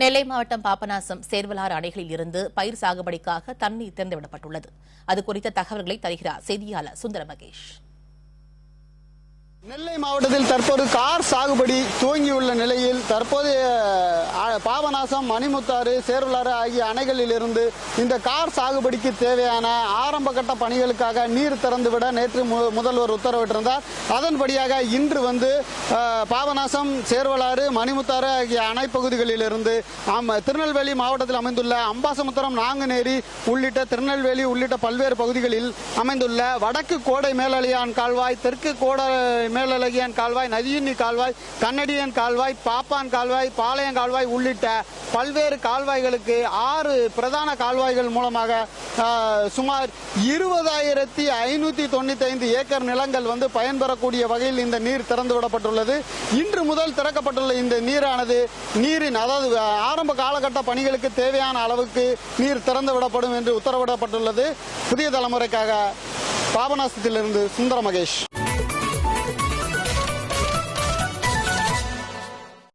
நெல்லை மாவட்டம் பாபநாசம் சேர்வலாறு அணைகளில் இருந்து பயிர் சாகுபடிக்காக தண்ணீர் திறந்துவிடப்பட்டுள்ளது. அது குறித்த தகவல்களை தருகிறார் செய்தியாளர் சுந்தர மகேஷ். நெல்லை மாவட்டத்தில் தற்போது கார் சாகுபடி துவங்கியுள்ள நிலையில் தற்போதைய பாபநாசம், மணிமுத்தாறு, சேர்வலாறு ஆகிய அணைகளில் இருந்து இந்த கார் சாகுபடிக்கு தேவையான ஆரம்ப கட்ட பணிகளுக்காக நீர் திறந்துவிட நேற்று முதல்வர் உத்தரவிட்டிருந்தார். அதன்படியாக இன்று பாபநாசம், சேர்வலாறு, மணிமுத்தாறு ஆகிய அணை பகுதிகளில் இருந்து திருநெல்வேலி மாவட்டத்தில் அமைந்துள்ள அம்பாசமுத்திரம், நாங்குநேரி உள்ளிட்ட திருநெல்வேலி உள்ளிட்ட பல்வேறு பகுதிகளில் அமைந்துள்ள வடக்கு கோடை மேலழியான் கால்வாய், தெற்கு கோடை மேலழகியான் கால்வாய், நதியுண்ணி கால்வாய், கண்ணடியன் கால்வாய், பாப்பான் கால்வாய், பாளையம் கால்வாய் உள்ளிட்ட பல்வேறு கால்வாய்களுக்கு 6 பிரதான கால்வாய்கள் மூலமாக சுமார் 20,595 ஏக்கர் நிலங்கள் பயன்பெறக்கூடிய வகையில் இந்த நீர் திறந்துவிடப்பட்டுள்ளது. இன்று முதல் திறக்கப்பட்டுள்ள இந்த நீரானது அதாவது ஆரம்ப காலகட்ட பணிகளுக்கு தேவையான அளவுக்கு நீர் திறந்துவிடப்படும் என்று உத்தரவிடப்பட்டுள்ளது. புதிய தலைமுறைக்காக பாபநாசத்திலிருந்து சுந்தர மகேஷ்.